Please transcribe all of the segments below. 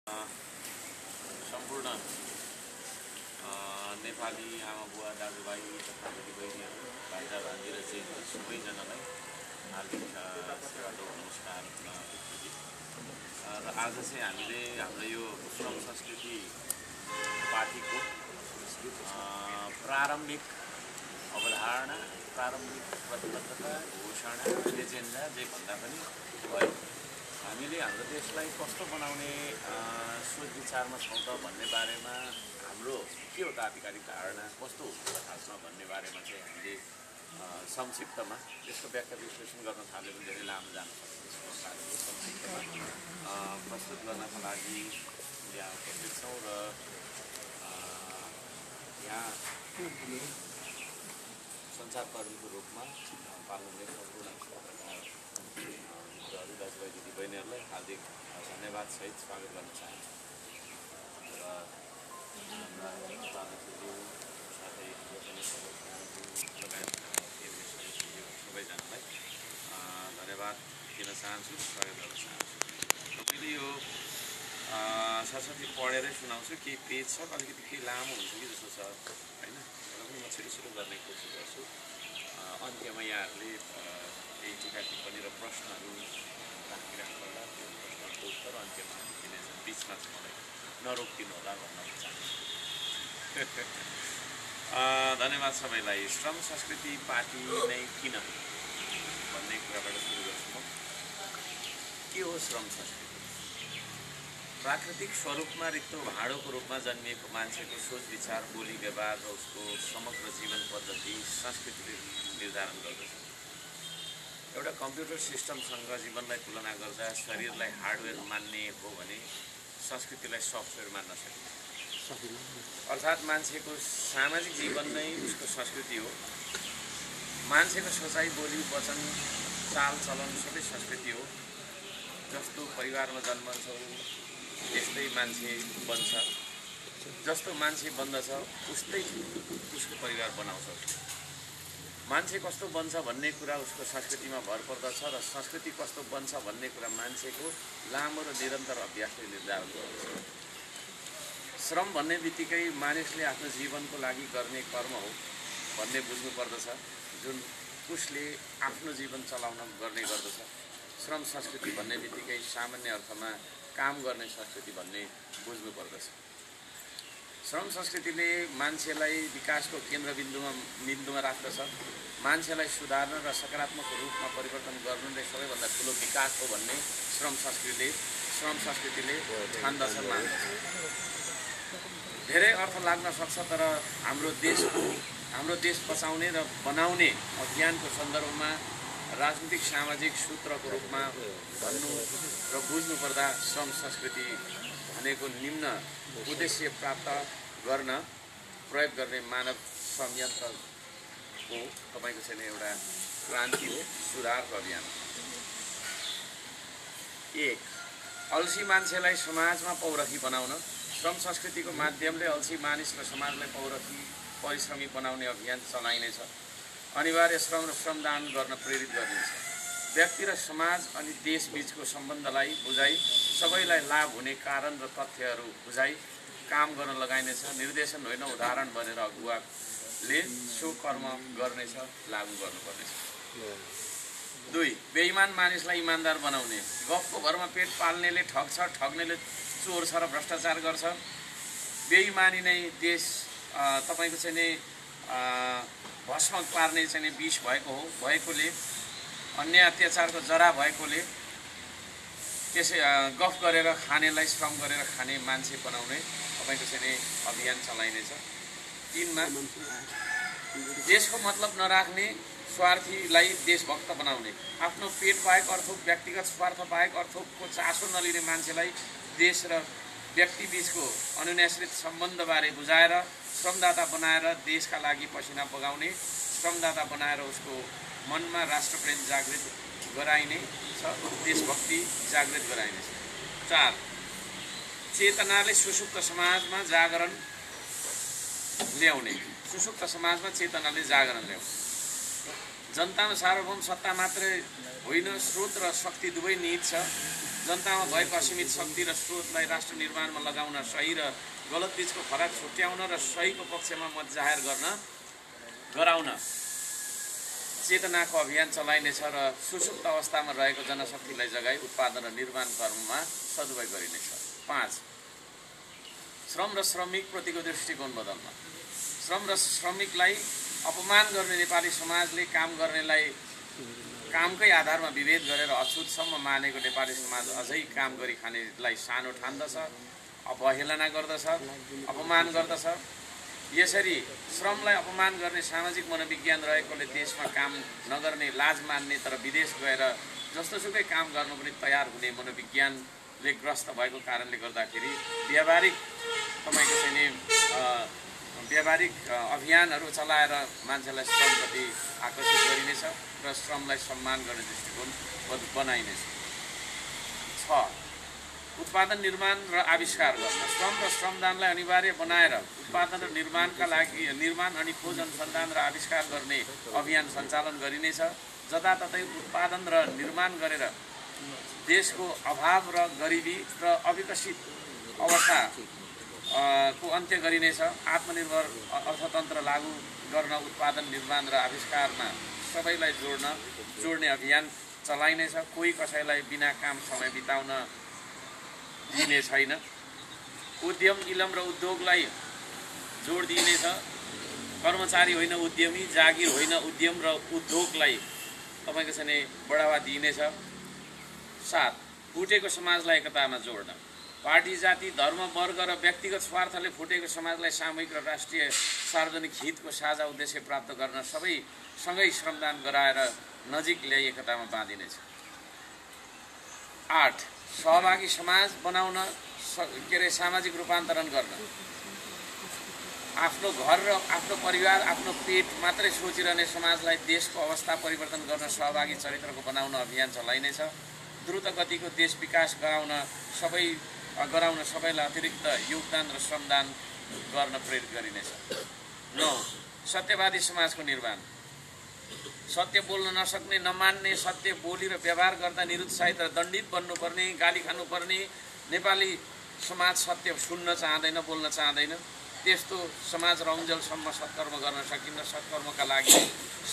सम्पूर्ण नेपाली आमा बुवा दाजुभाइ तथा दिदीबहिनीहरू भाइदा भान्जी र चेली सबैजनालाई हार्दिक नमस्कार र आज चाहिँ हामीले हाम्रो यो श्रम संस्कृति पार्टीको प्रारम्भिक अवधारणा, प्रारम्भिक प्रतिबद्धता, घोषणा, एजेन्डा जे भन्दा पनि भयो। हामीले हाम्रो देशलाई कस्तो बनाउने सोच विचारमा छौँ त भन्ने बारेमा हाम्रो के हो त आधिकारिक धारणा, कस्तो हुन्छ खासमा भन्ने बारेमा चाहिँ हामीले संक्षिप्तमा यसको व्याख्या विश्लेषण गर्न थाल्यो भने धेरै लामो जान सक्छ। संक्षिप्तमा प्रस्तुत गर्नका लागि यहाँ उपस्थित छौँ र यहाँ सञ्चारकर्मीको रूपमा पाल्नुहुने सम्पूर्ण दाजुभाइ दिदीबहिनीहरूलाई हार्दिक धन्यवाद सहित स्वागत गर्न चाहन्छु र हाम्रा पालकज्यू साथै लगायत सबैजनालाई धन्यवाद दिन चाहन्छु, स्वागत गर्न चाहन्छु। मैले यो साथसाथै पढेरै सुनाउँछु, केही पेज छ, अलिकति केही लामो हुन्छ कि जस्तो छ होइन, तर पनि म छिटो गर्ने कोसिस गर्छु। अन्त्यमा यहाँहरूले केही टिका टिप्पणी र प्रश्नहरू राखिराख्नुहोला, त्यो प्रश्नको उत्तर अन्त्यमा दिनेछ, बिचमा चाहिँ मलाई नरोकिदिनु होला भन्न चाहन्छु। धन्यवाद सबैलाई। श्रम संस्कृति पार्टी नै किन भन्ने कुराबाट सुरु गर्छु म। के हो श्रम संस्कृति? प्राकृतिक स्वरूपमा रित्तो भाँडोको रूपमा जन्मिएको मान्छेको सोच विचार, बोली व्यवहार र उसको समग्र जीवन पद्धति संस्कृतिले निर्धारण गर्दछ। एउटा कम्प्युटर सिस्टमसँग जीवनलाई तुलना गर्दा शरीरलाई हार्डवेयर मान्ने हो भने संस्कृतिलाई सफ्टवेयर मान्न सकिन्छ। अर्थात् मान्छेको सामाजिक जीवन नै उसको संस्कृति हो। मान्छेको सोचाइ, बोली, वचन, चाल चलन सबै संस्कृति हो। जस्तो परिवारमा जन्मन्छौँ त्यस्तै मान्छे बन्छ, जस्तो मान्छे बन्दछ उस्तै उसको परिवार बनाउँछ। मान्छे कस्तो बन्छ भन्ने कुरा उसको संस्कृतिमा भर पर्दछ र संस्कृति कस्तो बन्छ भन्ने कुरा मान्छेको लामो र निरन्तर अभ्यासले निर्धारण गर्दछ। श्रम भन्ने बित्तिकै मानिसले आफ्नो जीवनको लागि गर्ने कर्म हो भन्ने बुझ्नु पर्दछ, जुन उसले आफ्नो जीवन चलाउन गर्ने गर्दछ। श्रम संस्कृति भन्ने बित्तिकै सामान्य अर्थमा काम गर्ने संस्कृति भन्ने बुझ्नु पर्दछ। श्रम संस्कृतिले मान्छेलाई विकासको केन्द्रबिन्दुमा राख्दछ। मान्छेलाई सुधार्न र सकारात्मक रूपमा परिवर्तन गर्नु नै सबैभन्दा ठुलो विकास हो भन्ने श्रम संस्कृतिले ठान्दछ, मान्दछ। धेरै अर्थ लाग्न सक्छ, तर हाम्रो देश बचाउने र बनाउने अभियानको सन्दर्भमा राजनीतिक सामाजिक सूत्रको रूपमा भन्नु र बुझ्नु पर्दा श्रम संस्कृति भनेको निम्न उद्देश्य प्राप्त गर्न प्रयोग गर्ने मानव संयन्त्रको तपाईँको चाहिँ एउटा क्रान्ति हो, सुधारको अभियान। 1. अल्छी मान्छेलाई समाजमा पौरखी बनाउन श्रम संस्कृतिको माध्यमले अल्छी मानिस र समाजलाई पौरखी परिश्रमी बनाउने अभियान चलाइनेछ। अनिवार्य श्रम र श्रमदान गर्न प्रेरित गर्नेछ। व्यक्ति र समाज अनि देशबीचको सम्बन्धलाई बुझाइ, सबैलाई लाभ हुने कारण र तथ्यहरू बुझाइ काम गर्न लगाइनेछ। निर्देशन होइन, उदाहरण बनेर अगुवाले सो कर्म गर्नेछ, लागू गर्नुपर्नेछ। 2. बेइमान मानिसलाई इमान्दार बनाउने। गफको भरमा पेट पाल्नेले ठग्छ, ठग्नेले चोर छ र भ्रष्टाचार गर्छ। बेइमानी नै देश तपाईँको चाहिँ नि भस्म पार्ने चाहिँ विष भएकोले, अन्य अत्याचारको जरा भएकोले त्यसै गफ गरेर खानेलाई श्रम गरेर खाने मान्छे बनाउने तपाईँको चाहिँ अभियान चलाइनेछ। 3. देशको मतलब नराख्ने स्वार्थीलाई देशभक्त बनाउने। आफ्नो पेट बाहेक अर्थोप, व्यक्तिगत स्वार्थ बाहेक अर्थोपको चासो नलिने मान्छेलाई देश र व्यक्ति बीचको अनुन्याश्रित सम्बन्धबारे बुझाएर श्रमदाता बनाएर देशका लागि पसिना बगाउने, श्रमदाता बनाएर उसको मनमा राष्ट्रप्रेम जागृत गराइने छ, देशभक्ति जागृत गराइने छ। 4. चेतनाले सुसुप्त समाजमा जागरण ल्याउने। सुसुप्त समाजमा चेतनाले जागरण ल्याउने। जनतामा सार्वभौम सत्ता मात्रै होइन, स्रोत र शक्ति दुवै निहित छ। जनतामा भएको असीमित शक्ति र स्रोतलाई राष्ट्र निर्माणमा लगाउन, सही र गलत बीचको फरक छुट्याउन र सहीको पक्षमा मत जाहेर गराउन चेतनाको अभियान चलाइनेछ र सुसुप्त अवस्थामा रहेको जनशक्तिलाई जगाई उत्पादन र निर्माण कर्ममा सदुपयोग गरिनेछ। 5. श्रम र श्रमिकप्रतिको दृष्टिकोण बदल्न। श्रम र श्रमिकलाई अपमान गर्ने नेपाली समाजले काम गर्नेलाई कामकै आधारमा विभेद गरेर अछुतसम्म मानेको नेपाली समाज अझै काम गरी खानेलाई सानो ठान्दछ, अवहेलना गर्दछ, अपमान गर्दछ। यसरी श्रमलाई अपमान गर्ने सामाजिक मनोविज्ञान रहेकोले देशमा काम नगर्ने, लाज मान्ने तर विदेश गएर जस्तोसुकै काम गर्नु पनि तयार हुने मनोविज्ञानले ग्रस्त भएको कारणले गर्दाखेरि व्यावहारिक अभियानहरू चलाएर मान्छेलाई श्रमप्रति आकर्षित गरिनेछ र श्रमलाई सम्मान गर्ने दृष्टिकोण बनाइनेछ। 6. उत्पादन, निर्माण र आविष्कार गर्न। श्रम र श्रमदानलाई अनिवार्य बनाएर उत्पादन र निर्माणका लागि निर्माण अनि खोज अनुसन्धान र आविष्कार गर्ने अभियान सञ्चालन गरिनेछ। जताततै उत्पादन र निर्माण गरेर देशको अभाव र गरिबी र अविकसित अवस्था को अन्त्य गरिनेछ। आत्मनिर्भर अर्थतन्त्र लागू गर्न उत्पादन, निर्माण र आविष्कारमा सबैलाई जोड्ने अभियान चलाइनेछ। कोही कसैलाई बिना काम समय बिताउन दिने छैन। उद्यम, इलम र उद्योगलाई जोड दिइनेछ। कर्मचारी होइन उद्यमी, जागिर होइन उद्यम र उद्योगलाई तपाईँको चाहिँ बढावा दिइनेछ। 7. फुटेको समाजलाई एकतामा जोड्न। पार्टी, जाति, धर्म, वर्ग र व्यक्तिगत स्वार्थले फुटेको समाजलाई सामूहिक र राष्ट्रिय सार्वजनिक हितको साझा उद्देश्य प्राप्त गर्न सबैसँगै श्रमदान गराएर नजिक ल्याई एकतामा बाँधिनेछ। 8. सहभागी समाज बनाउन सामाजिक रूपान्तरण गर्न। आफ्नो घर र आफ्नो परिवार, आफ्नो पेट मात्रै सोचिरहने समाजलाई देशको अवस्था परिवर्तन गर्न सहभागी चरित्रको बनाउन अभियान चलाइनेछ। द्रुत गतिको देश विकास गराउन सबैलाई अतिरिक्त योगदान र श्रमदान गर्न प्रेरित गरिनेछ। 9. सत्यवादी समाजको निर्माण। सत्य बोल्न नसक्ने, नमान्ने, सत्य बोली र व्यवहार गर्दा निरुत्साहित र दण्डित बन्नुपर्ने, गाली खानुपर्ने नेपाली समाज सत्य सुन्न चाहँदैन, बोल्न चाहँदैन। त्यस्तो समाज रौन्जेलसम्म सत्कर्म गर्न सकिन्न। सत्कर्मका लागि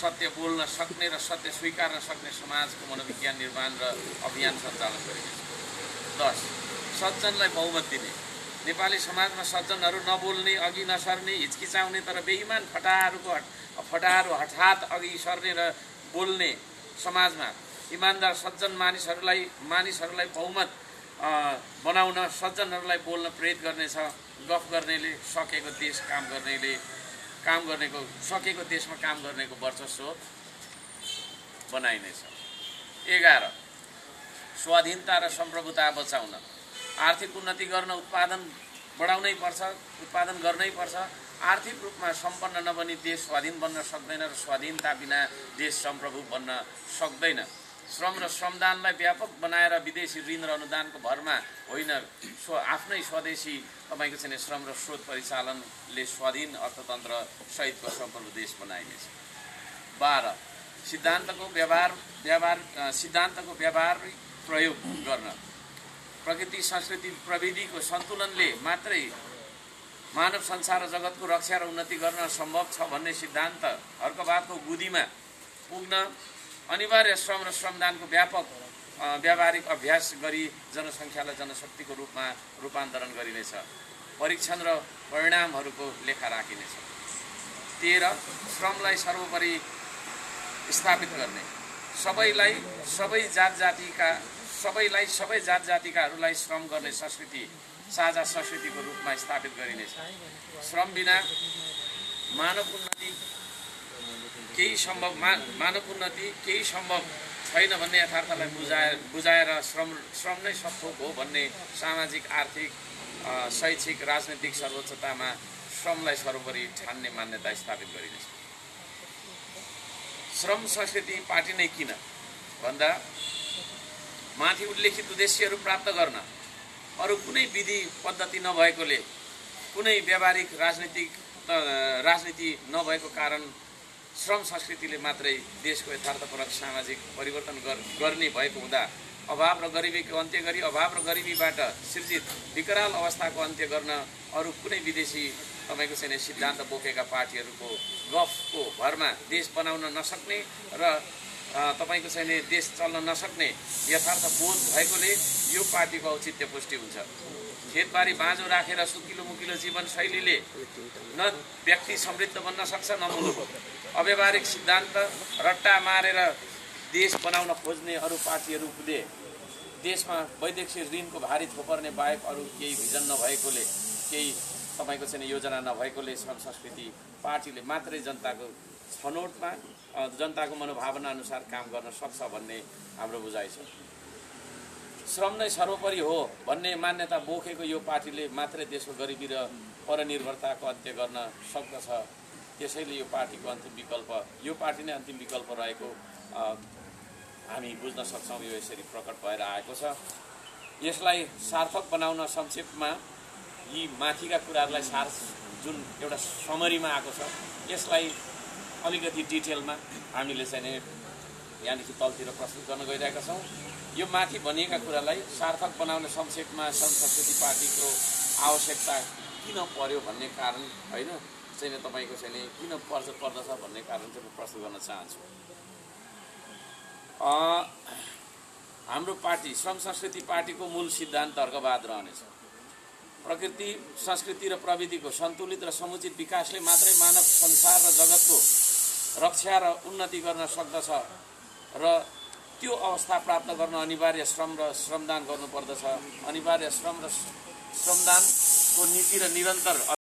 सत्य बोल्न सक्ने र सत्य स्वीकार्न सक्ने समाजको मनोविज्ञान निर्माण र अभियान सञ्चालन गरिनेछ। 10. सज्जनलाई बहुमत दिने। नेपाली समाजमा सज्जनहरू नबोल्ने, अघि नसर्ने, हिचकिचाउने तर बेइमान फटाहरू हठात अघि सर्ने र बोल्ने समाजमा इमान्दार सज्जन मानिसहरूलाई बहुमत बनाउन, सज्जनहरूलाई बोल्न प्रेरित गर्नेछ। गफ गर्नेले सकेको देशमा काम गर्नेको वर्चस्व बनाइनेछ। 11. स्वाधीनता र सम्प्रभुता बचाउन। आर्थिक उन्नति गर्न उत्पादन बढाउनै पर्छ, उत्पादन गर्नै पर्छ। आर्थिक रूपमा सम्पन्न नबनी देश स्वाधीन बन्न सक्दैन र स्वाधीनता बिना देश सम्प्रभु बन्न सक्दैन। श्रम र श्रमदानलाई व्यापक बनाएर विदेशी ऋण र अनुदानको भरमा होइन, आफ्नै स्वदेशी तपाईँको चाहिँ श्रम र स्रोत परिचालनले स्वाधीन अर्थतन्त्र सहितको सम्प्रभु देश बनाइनेछ। 12. सिद्धान्तको व्यावहारिक प्रयोग गर्न। प्रकृति, संस्कृति, प्रविधिको सन्तुलनले मात्रै मानव संसार र जगतको रक्षा र उन्नति गर्न सम्भव छ भन्ने सिद्धान्तहरूको गुदीमा पुग्न अनिवार्य श्रम र श्रमदानको व्यावहारिक अभ्यास गरी जनसङ्ख्यालाई जनशक्तिको रूपमा रूपान्तरण गरिनेछ। परीक्षण र परिणामहरूको लेखा राखिनेछ। 13. श्रमलाई सर्वोपरि स्थापित गर्ने। सबै जात जातिकाहरूलाई श्रम गर्ने साझा संस्कृतिको रूपमा स्थापित गरिनेछ। श्रम बिना मानव उन्नति केही सम्भव छैन भन्ने यथार्थलाई बुझाएर श्रम नै सपथोक हो भन्ने सामाजिक, आर्थिक, शैक्षिक, राजनीतिक सर्वोच्चतामा श्रमलाई सर्वोपरि ठान्ने मान्यता स्थापित गरिनेछ। श्रम संस्कृति पार्टी नै किन भन्दा माथि उल्लेखित उद्देश्यहरू प्राप्त गर्न अरू कुनै विधि पद्धति नभएकोले, कुनै व्यावहारिक राजनीति नभएको कारण श्रम संस्कृतिले मात्रै देशको यथार्थपरक सामाजिक परिवर्तन गर्ने भएको हुँदा अभाव र गरिबीको अन्त्य गरी अभाव र गरिबीबाट सृजित विकराल अवस्थाको अन्त्य गर्न अरू कुनै विदेशी तपाईँको चाहिँ सिद्धान्त बोकेका पार्टीहरूको गफको भरमा देश बनाउन नसक्ने र तपाईँको चाहिँ देश चल्न नसक्ने यथार्थ बोध भएकोले यो पार्टीको औचित्य पुष्टि हुन्छ। खेतबारी बाँझो राखेर सुकिलो मुकिलो जीवनशैलीले न व्यक्ति समृद्ध बन्न सक्छ न मुलुक। अव्यावहारिक सिद्धान्त रट्टा मारेर देश बनाउन खोज्ने अरू पार्टीहरूले देशमा वैदेशिक ऋणको भारी थोपर्ने बाहेक अरू केही भिजन नभएकोले, केही तपाईँको चाहिँ योजना नभएकोले श्रम संस्कृति पार्टीले मात्रै जनताको छनौटमा जनताको मनोभावना अनुसार काम गर्न सक्छ भन्ने हाम्रो बुझाइ छ। श्रम नै सर्वोपरि हो भन्ने मान्यता बोकेको यो पार्टीले मात्रै देशको गरिबी र परनिर्भरताको अन्त्य गर्न सक्दछ। त्यसैले यो पार्टीको अन्तिम विकल्प, यो पार्टी नै अन्तिम विकल्प रहेको हामी बुझ्न सक्छौँ। यो यसरी प्रकट भएर आएको छ। यसलाई सार्थक बनाउन संक्षेपमा यी माथिका कुराहरूलाई जुन एउटा समरीमा आएको छ, यसलाई अलिकति डिटेलमा हामीले चाहिँ यहाँदेखि तलतिर प्रस्तुत गर्न गइरहेका छौँ। यो माथि भनिएका कुरालाई सार्थक बनाउन संक्षेपमा श्रम संस्कृति पार्टीको आवश्यकता किन पर्यो भन्ने कारण होइन चाहिँ तपाईँको चाहिँ किन पर्दछ भन्ने कारण चाहिँ म प्रस्तुत गर्न चाहन्छु। हाम्रो पार्टी श्रम संस्कृति पार्टीको मूल सिद्धान्त तर्कवाद रहनेछ। प्रकृति, संस्कृति र प्रविधिको सन्तुलित र समुचित विकासले मात्रै मानव संसार र जगतको रक्षा र उन्नति गर्न सक्दछ र त्यो अवस्था प्राप्त गर्न अनिवार्य श्रम र श्रमदान गर्नुपर्दछ। अनिवार्य श्रम र श्रमदानको नीति र निरन्तर